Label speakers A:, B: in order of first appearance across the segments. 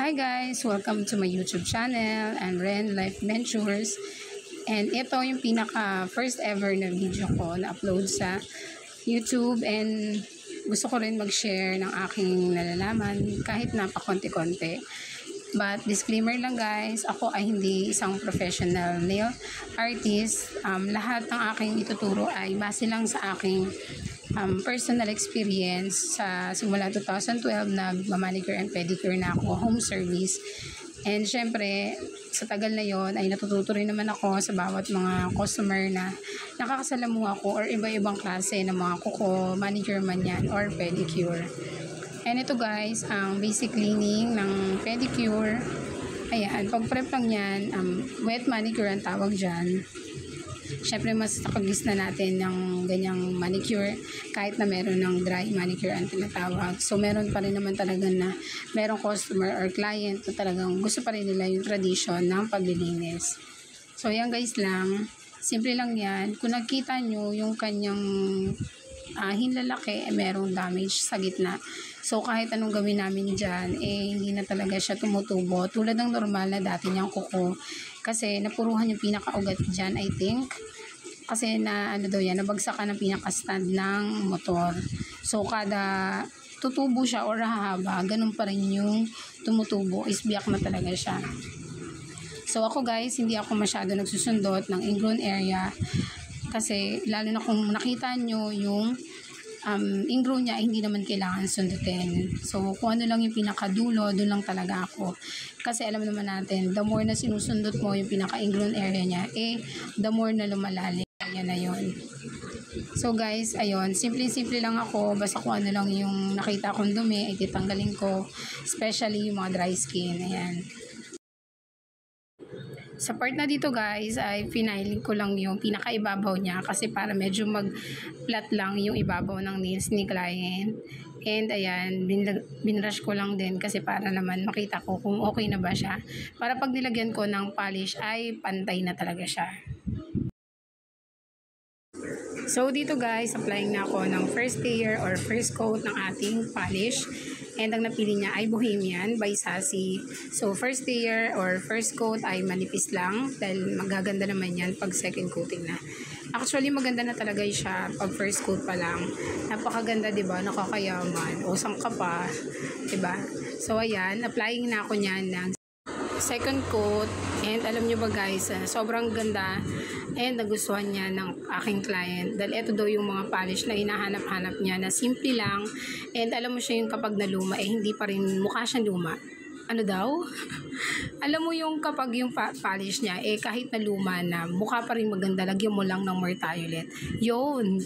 A: Hi guys! Welcome to my YouTube channel and Ren Life Ventures. And ito yung pinaka first ever na video ko na upload sa YouTube, and gusto ko rin mag-share ng aking nalalaman kahit napakonti-konti. But disclaimer lang guys, ako ay hindi isang professional nail artist. Lahat ng aking ituturo ay base lang sa aking personal experience. Sa simula 2012 nag-manicure and pedicure na ako, home service. And syempre, sa tagal na yon ay natututo rin naman ako sa bawat mga customer na nakakasalamuha ko, or iba-ibang klase ng mga kuko, manicure man yan or pedicure. And ito guys, ang basic cleaning ng pedicure. Ayan, pag prep lang yan, wet manicure ang tawag dyan. Siyempre, mas nakagis na natin ng ganyang manicure kahit na meron ng dry manicure ang tinatawag. So, meron pa rin naman talaga na merong customer or client na talagang gusto pa rin nila yung tradition ng paglilinis. So, yan guys lang. Simple lang yan. Kung nakita nyo yung kanyang hinlalaki, merong damage sa gitna. So, kahit anong gawin namin dyan, hindi na talaga siya tumutubo. Tulad ng normal na dati niyang kuko. Kasi, napuruhan yung pinakaugat dyan, I think. Kasi, nabagsakan ng pinaka-stand ng motor. So, kada tutubo siya or hahaba, ganun pa rin yung tumutubo. Isbiyak na talaga siya. So, ako guys, hindi ako masyado nagsusundot ng ingrown area. Kasi, lalo na kung nakita nyo yung ingrown niya, hindi naman kailangan sundutin. So, kung ano lang yung pinakadulo, doon lang talaga ako. Kasi alam naman natin, the more na sinusundot mo yung pinaka-ingrown area niya, the more na lumalalim. Yan na yun. So guys, ayun, simple-simple lang ako. Basta kung ano lang yung nakita kong dumi, ay titanggalin ko. Especially yung mga dry skin. Ayan. Sa part na dito guys, ay piniling ko lang yung pinakaibabaw niya kasi para medyo mag-flat lang yung ibabaw ng nails ni client. And ayan, binrush ko lang din kasi para naman makita ko kung okay na ba siya. Para pag nilagyan ko ng polish ay pantay na talaga siya. So dito guys, applying na ako ng first layer or first coat ng ating polish. And ang napili niya ay Bohemian by Sassy. So first layer or first coat ay manipis lang dahil magaganda naman yan pag second coating na. Actually maganda na talaga siya pag first coat pa lang. Napakaganda, 'di ba? Nakakayaman. O sangka pa, 'di ba? So ayan, applying na ako niyan ng second coat. And alam nyo ba guys, sobrang ganda and nagustuhan niya ng aking client dahil ito daw yung mga polish na hinahanap-hanap niya na simple lang, and alam mo siya yung kapag naluma hindi pa rin mukha siyang luma. Ano daw? Alam mo yung kapag yung polish niya kahit naluma na mukha pa rin maganda, lagyan mo lang ng Mertiolet. Yun.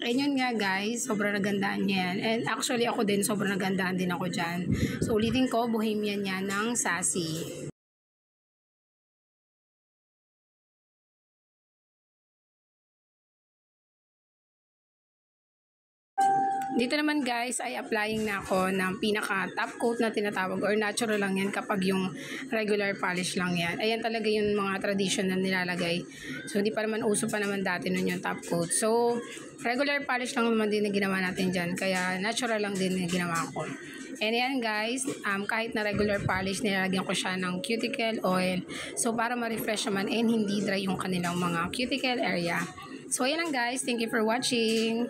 A: And yun nga guys, sobrang nagandaan niya yan. And actually ako din, sobrang nagandaan din ako dyan. So ulitin ko, Bohemian niya ng Sassy. Dito naman guys ay applying na ako ng pinaka top coat na tinatawag, or natural lang yan kapag yung regular polish lang yan. Ayan talaga yung mga traditional nilalagay. So hindi pa naman uso pa naman dati nun yung top coat. So regular polish lang naman din na ginawa natin dyan. Kaya natural lang din na ginawa ko. And yan guys, kahit na regular polish, nilalagyan ko siya ng cuticle oil. So para ma-refresh naman and hindi dry yung kanilang mga cuticle area. So ayan lang guys, thank you for watching.